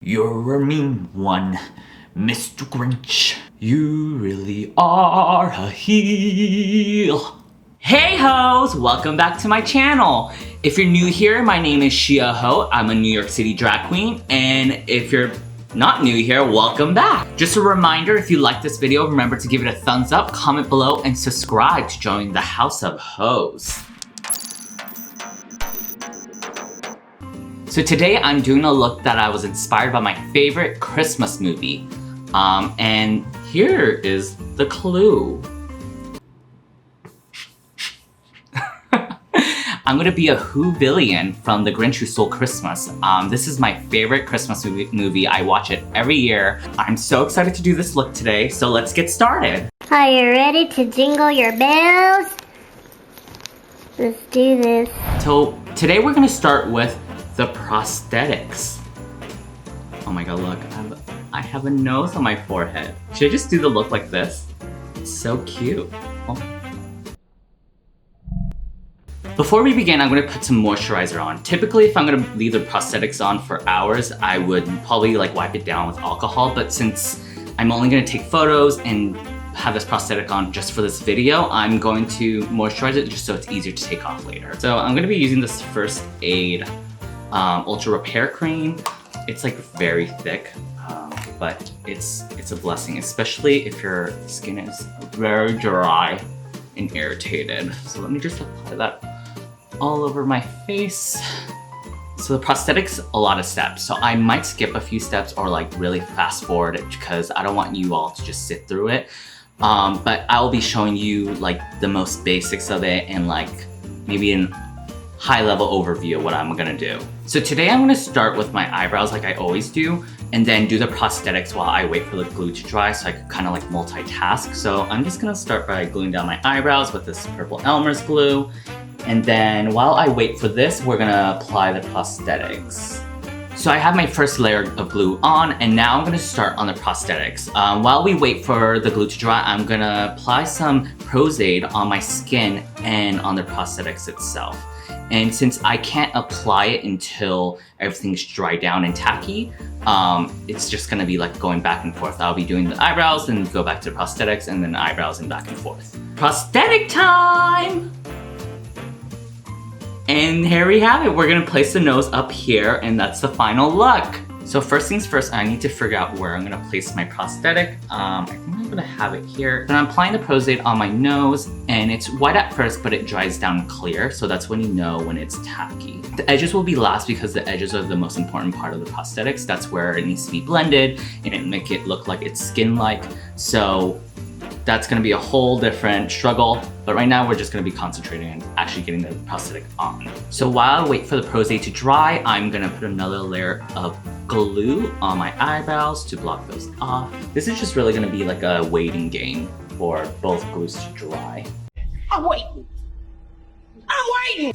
You're a mean one, Mr. Grinch. You really are a heel. Hey hoes, welcome back to my channel. If you're new here, my name is Shia Ho. I'm a New York City drag queen, and if you're not new here, welcome back. Just a reminder, if you like this video, remember to give it a thumbs up, comment below, and subscribe to join the House of Hoes. So today I'm doing a look that I was inspired by my favorite Christmas movie. And here is the clue. I'm gonna be a Whovillian from The Grinch Who Stole Christmas. This is my favorite Christmas movie. I watch it every year. I'm so excited to do this look today, so let's get started. Are you ready to jingle your bells? Let's do this. So today we're gonna start with the prosthetics. Oh my god, look, I have a nose on my forehead. Should I just do the look like this? It's so cute. Oh. Before we begin, I'm gonna put some moisturizer on. Typically, if I'm gonna leave the prosthetics on for hours, I would probably wipe it down with alcohol, but since I'm only gonna take photos and have this prosthetic on just for this video, I'm going to moisturize it just so it's easier to take off later. So I'm gonna be using this first Aide Ultra Repair Cream. It's very thick, but it's a blessing, especially if your skin is very dry and irritated. So let me just apply that all over my face. So the prosthetics, a lot of steps. So I might skip a few steps or really fast forward it because I don't want you all to just sit through it. But I'll be showing you the most basics of it and maybe an high-level overview of what I'm gonna do. So today I'm gonna start with my eyebrows like I always do, and then do the prosthetics while I wait for the glue to dry so I can kind of multitask. So I'm just gonna start by gluing down my eyebrows with this purple Elmers glue, and then while I wait for this, we're gonna apply the prosthetics. So I have my first layer of glue on, and now I'm gonna start on the prosthetics. While we wait for the glue to dry, I'm gonna apply some Prosthetic on my skin and on the prosthetics itself. And since I can't apply it until everything's dried down and tacky, it's just gonna be going back and forth. I'll be doing the eyebrows, then go back to the prosthetics, and then eyebrows and back and forth. Prosthetic time! And here we have it. We're gonna place the nose up here, and that's the final look. So first things first, I need to figure out where I'm gonna place my prosthetic. I think I'm gonna have it here. Then I'm applying the Prosthetic on my nose, and it's white at first, but it dries down clear, so that's when you know when it's tacky. The edges will be last because the edges are the most important part of the prosthetics. That's where it needs to be blended, and it make it look like it's skin-like. So that's gonna be a whole different struggle, but right now we're just gonna be concentrating on actually getting the prosthetic on. So while I wait for the Prosthetic to dry, I'm gonna put another layer of glue on my eyebrows to block those off. This is just really gonna be a waiting game for both glues to dry. I'm waiting.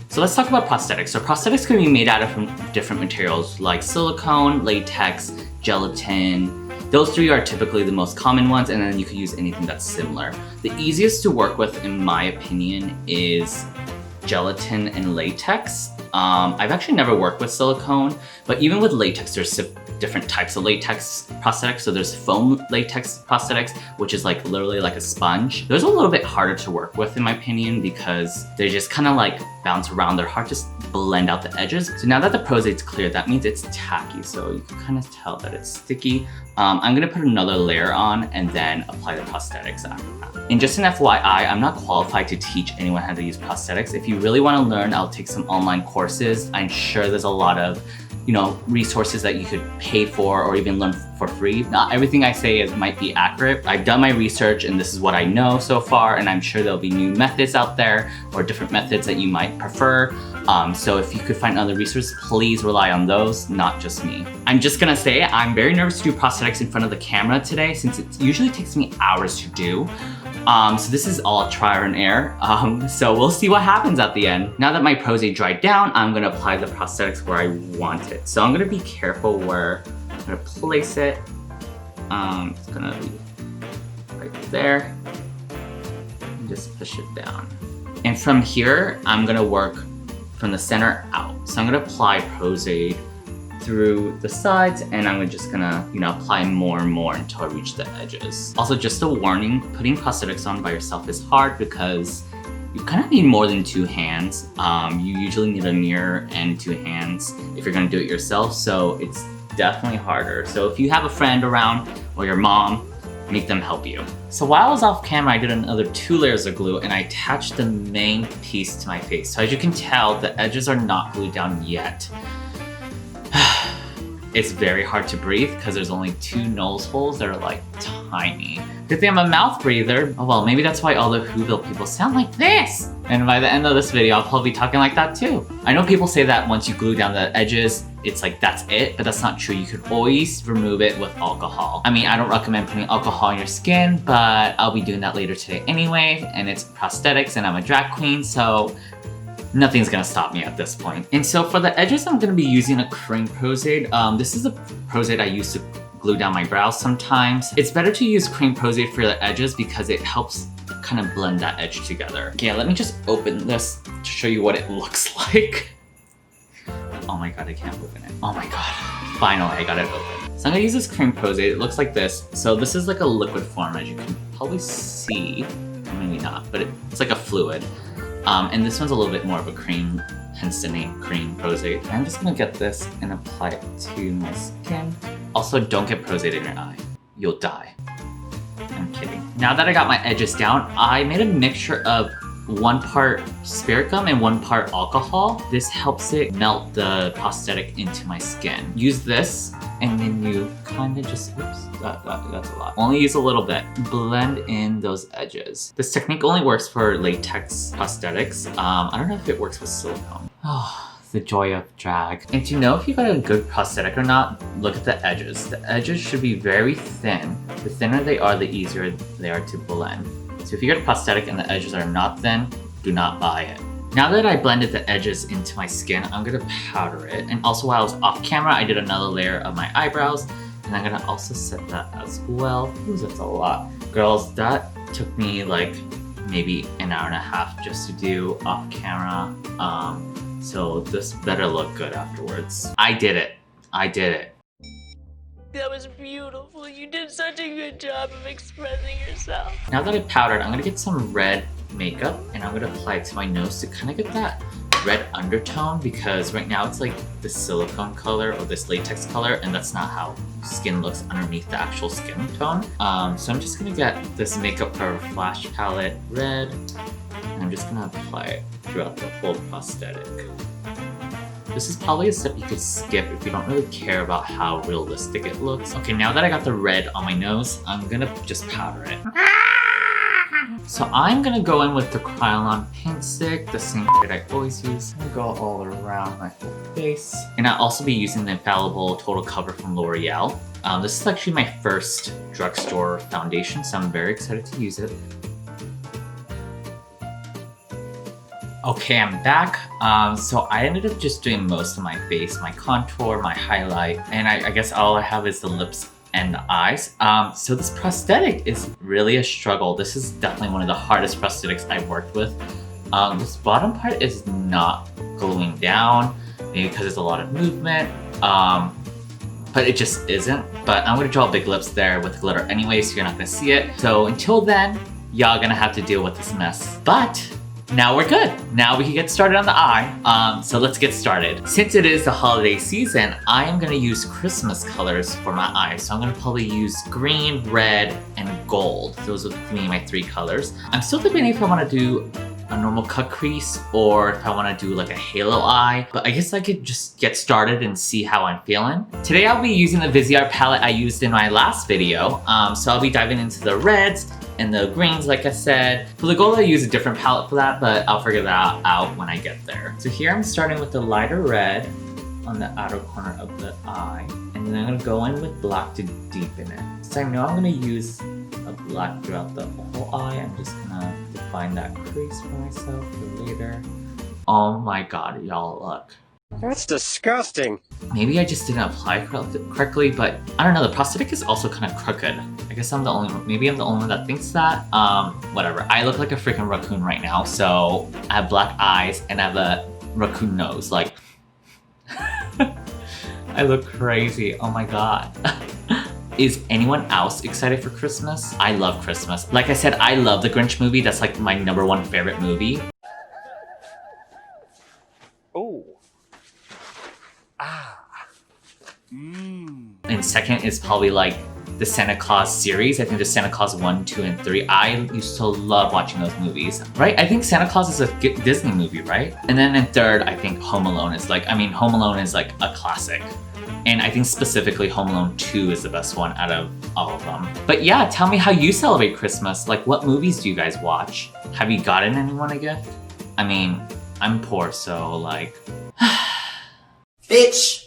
So let's talk about prosthetics. So prosthetics can be made out of different materials like silicone, latex, gelatin. Those three are typically the most common ones, and then you can use anything that's similar. The easiest to work with, in my opinion, is gelatin and latex. I've actually never worked with silicone, but even with latex, there's different types of latex prosthetics. So there's foam latex prosthetics, which is literally like a sponge. Those are a little bit harder to work with, in my opinion, because they just kind of bounce around. They're hard to blend out the edges. So now that the Prosthetic's clear, that means it's tacky. So you can kind of tell that it's sticky. I'm gonna put another layer on and then apply the prosthetics after that. And just an FYI, I'm not qualified to teach anyone how to use prosthetics. If you really want to learn, I'll take some online courses. I'm sure there's a lot of resources that you could pay for or even learn for free. Not everything I say might be accurate. I've done my research and this is what I know so far, and I'm sure there'll be new methods out there or different methods that you might prefer. So if you could find other resources, please rely on those, not just me. I'm just gonna say I'm very nervous to do prosthetics in front of the camera today since it usually takes me hours to do. So this is all trial and error. So we'll see what happens at the end. Now that my Prosthetic dried down, I'm gonna apply the prosthetics where I want it. So I'm gonna be careful where I'm gonna place it. It's gonna be right there. And just push it down. And from here, I'm gonna work from the center out. So I'm gonna apply Prosthetic through the sides, and I'm just gonna, you know, apply more and more until I reach the edges. Also, just a warning, putting prosthetics on by yourself is hard because you kind of need more than 2 hands. You usually need a mirror and 2 hands if you're gonna do it yourself, so it's definitely harder. So if you have a friend around or your mom, make them help you. So while I was off camera, I did another 2 layers of glue and I attached the main piece to my face. So as you can tell, the edges are not glued down yet. It's very hard to breathe because there's only 2 nose holes that are like tiny. Good thing I'm a mouth breather. Oh well, maybe that's why all the Whoville people sound like this. And by the end of this video, I'll probably be talking like that too. I know people say that once you glue down the edges, it's like that's it, but that's not true. You could always remove it with alcohol. I mean, I don't recommend putting alcohol on your skin, but I'll be doing that later today anyway, and it's prosthetics and I'm a drag queen, so nothing's gonna stop me at this point. And so for the edges, I'm gonna be using a cream Prosade. This is a Prosade I use to glue down my brows sometimes. It's better to use cream Prosade for the edges because it helps kind of blend that edge together. Okay, let me just open this to show you what it looks like. Oh my god, I can't open it. Oh my god. Finally, I got it open. So I'm gonna use this cream Prosade. It looks like this. So this is like a liquid form, as you can probably see. Maybe not, but it's like a fluid. And this one's a little bit more of a cream, hence the name cream Prosade. I'm just gonna get this and apply it to my skin. Also, don't get Prosade in your eye. You'll die. I'm kidding. Now that I got my edges down, I made a mixture of 1 part spirit gum and 1 part alcohol. This helps it melt the prosthetic into my skin. Use this, and then you kind of just, oops, that's a lot. Only use a little bit. Blend in those edges. This technique only works for latex prosthetics. I don't know if it works with silicone. Oh, the joy of drag. And to know if you got a good prosthetic or not, look at the edges. The edges should be very thin. The thinner they are, the easier they are to blend. So if you get a prosthetic and the edges are not thin, do not buy it. Now that I blended the edges into my skin, I'm gonna powder it. And also while I was off camera, I did another layer of my eyebrows, and I'm gonna also set that as well. Ooh, that's a lot. Girls, that took me like maybe an hour and a half just to do off camera. So this better look good afterwards. I did it. I did it. That was beautiful. You did such a good job of expressing yourself. Now that I powdered, I'm gonna get some red makeup and I'm gonna apply it to my nose to kind of get that red undertone, because right now it's like the silicone color or this latex color, and that's not how skin looks underneath the actual skin tone. So I'm just gonna get this Makeup Forever Flash palette red, and I'm just gonna apply it throughout the whole prosthetic. This is probably a step you could skip if you don't really care about how realistic it looks. Okay, now that I got the red on my nose, I'm gonna just powder it. So I'm gonna go in with the Kryolan paint stick, the same that I always use. I'm gonna go all around my whole face. And I'll also be using the Infallible Total Cover from L'Oreal. This is actually my first drugstore foundation, so I'm very excited to use it. Okay, I'm back. So I ended up just doing most of my face, my contour, my highlight, and I guess all I have is the lips and the eyes. So this prosthetic is really a struggle. This is definitely one of the hardest prosthetics I've worked with. This bottom part is not gluing down, maybe because there's a lot of movement, but it just isn't. But I'm gonna draw big lips there with glitter anyway, so you're not gonna see it. So until then, y'all gonna have to deal with this mess. But now we're good. Now we can get started on the eye. So let's get started. Since it is the holiday season, I am gonna use Christmas colors for my eyes. So I'm gonna probably use green, red, and gold. Those would be my 3 colors. I'm still debating if I wanna do a normal cut crease or if I wanna do like a halo eye, but I guess I could just get started and see how I'm feeling. Today I'll be using the Viseart palette I used in my last video. So I'll be diving into the reds and the greens, like I said. For the gold, I use a different palette for that, but I'll figure that out when I get there. So here I'm starting with the lighter red on the outer corner of the eye, and then I'm gonna go in with black to deepen it. So I know I'm gonna use a black throughout the whole eye. I'm just gonna define that crease for myself for later. Oh my god, y'all, look. That's disgusting. Maybe I just didn't apply correctly, but I don't know, the prosthetic is also kind of crooked. I guess maybe I'm the only one that thinks that. Whatever. I look like a freaking raccoon right now, so I have black eyes and I have a raccoon nose, like. I look crazy. Oh my god. Is anyone else excited for Christmas? I love Christmas. Like I said, I love the Grinch movie. That's like my #1 favorite movie. Oh. And second is probably like the Santa Claus series. I think there's Santa Claus 1, 2, and 3. I used to love watching those movies, right? I think Santa Claus is a Disney movie, right? And then in third, I think Home Alone is like, Home Alone is like a classic. And I think specifically Home Alone 2 is the best one out of all of them. But yeah, tell me how you celebrate Christmas. Like, what movies do you guys watch? Have you gotten anyone a gift? I mean, I'm poor, so like... Bitch,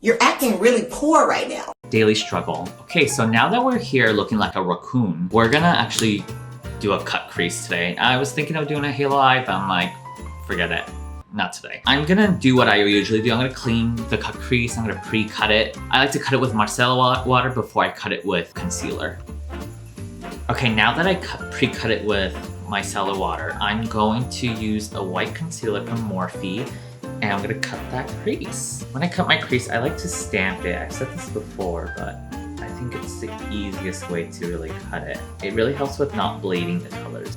you're acting really poor right now. Daily struggle. Okay, so now that we're here looking like a raccoon, we're gonna actually do a cut crease today. I was thinking of doing a halo eye, but I'm like, forget it. Not today. I'm gonna do what I usually do. I'm gonna clean the cut crease. I'm gonna pre-cut it. I like to cut it with micellar water before I cut it with concealer. Okay, now that I pre-cut it with micellar water, I'm going to use a white concealer from Morphe, and I'm gonna cut that crease. When I cut my crease, I like to stamp it. I've said this before, but I think it's the easiest way to really cut it. It really helps with not bleeding the colors.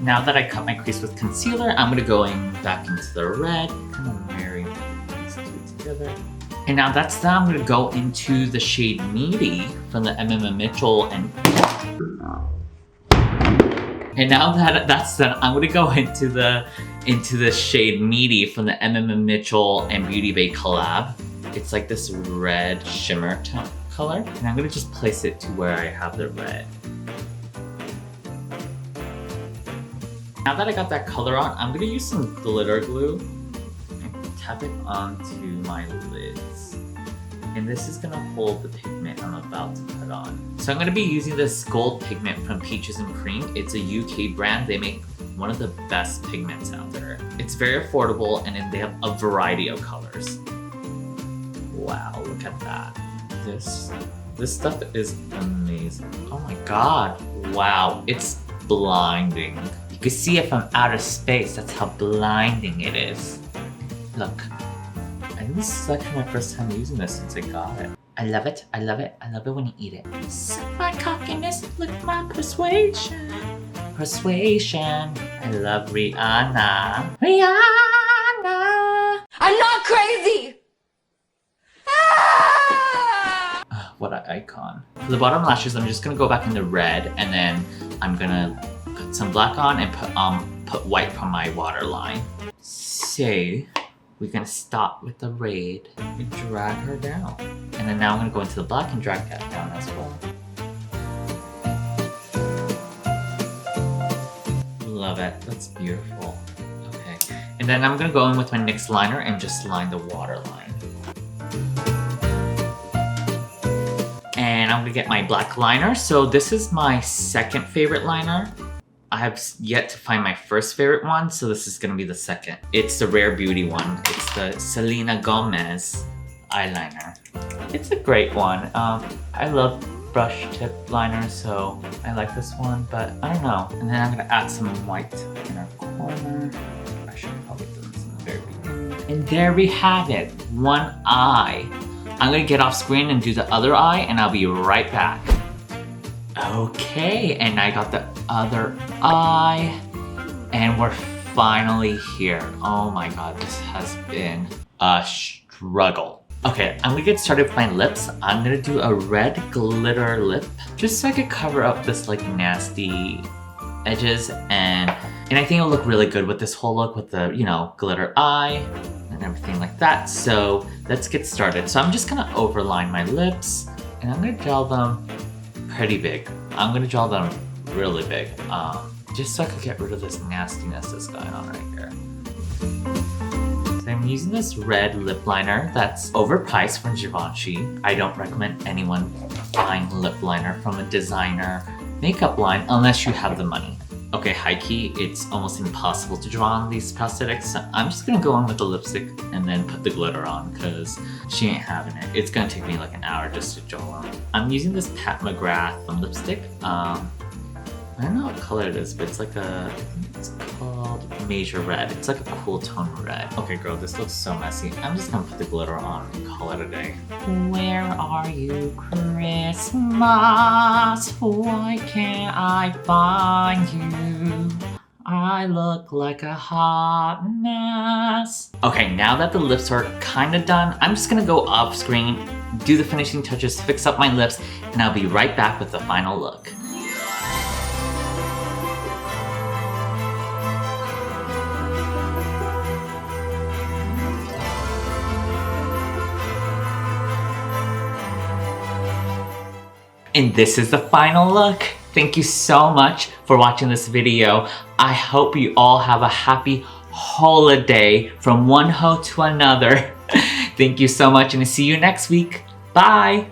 Now that I cut my crease with concealer, I'm gonna go back into the red, kind of marry these two together. And now that's done, I'm gonna go into the shade Meaty from the MMMMitchell and now that that's done, I'm gonna go into the shade Meaty from the MMMMitchell and Beauty Bay collab. It's like this red shimmer tone color, and I'm gonna just place it to where I have the red. Now that I got that color on, I'm gonna use some glitter glue and tap it onto my lids. And this is gonna hold the pigment I'm about to put on. So I'm gonna be using this gold pigment from Peaches and Cream. It's a UK brand. They make one of the best pigments out there. It's very affordable, and then they have a variety of colors. Wow, look at that. This stuff is amazing. Oh my god, wow, it's blinding. You can see it from outer space. That's how blinding it is. Look. I think this is actually my first time using this since I got it. I love it. I love it. I love it when you eat it. Suck my cockiness, look my persuasion. Persuasion. I love Rihanna. Rihanna. I'm not crazy! What an icon. For the bottom lashes, I'm just gonna go back in the red, and then I'm gonna put some black on and put white from my waterline. So we're gonna start with the red and drag her down. And then now I'm gonna go into the black and drag that down as well. Love it, that's beautiful. Okay, and then I'm gonna go in with my NYX liner and just line the waterline. And I'm gonna get my black liner. So this is my second favorite liner. I have yet to find my first favorite one, so this is gonna be the second. It's the Rare Beauty one. It's the Selena Gomez eyeliner. It's a great one. I love brush tip liners, so I like this one, but I don't know. And then I'm gonna add some white in our corner. I should probably do this in the very beginning. And there we have it, one eye. I'm gonna get off screen and do the other eye, and I'll be right back. Okay, and I got the other eye, and we're finally here. Oh my god, this has been a struggle. Okay, I'm gonna get started with my lips. I'm gonna do a red glitter lip, just so I could cover up this like nasty edges, and I think it'll look really good with this whole look with the, you know, glitter eye and everything like that. So let's get started. So I'm just gonna overline my lips, and I'm gonna gel them pretty big. I'm gonna draw them really big, just so I can get rid of this nastiness that's going on right here. So I'm using this red lip liner that's overpriced from Givenchy. I don't recommend anyone buying lip liner from a designer makeup line unless you have the money. Okay, high key, it's almost impossible to draw on these prosthetics. So I'm just gonna go in with the lipstick and then put the glitter on because she ain't having it. It's gonna take me like an hour just to draw on. I'm using this PatMcgrath lipstick. I don't know what color it is, but it's like it's called called Major Red. It's like a cool tone red. Okay, girl, this looks so messy. I'm just gonna put the glitter on and call it a day. Where are you, Christmas? Why can't I find you? I look like a hot mess. Okay, now that the lips are kind of done, I'm just gonna go off screen, do the finishing touches, fix up my lips, and I'll be right back with the final look. And this is the final look. Thank you so much for watching this video. I hope you all have a happy holiday from one hoe to another. Thank you so much and I'll see you next week. Bye.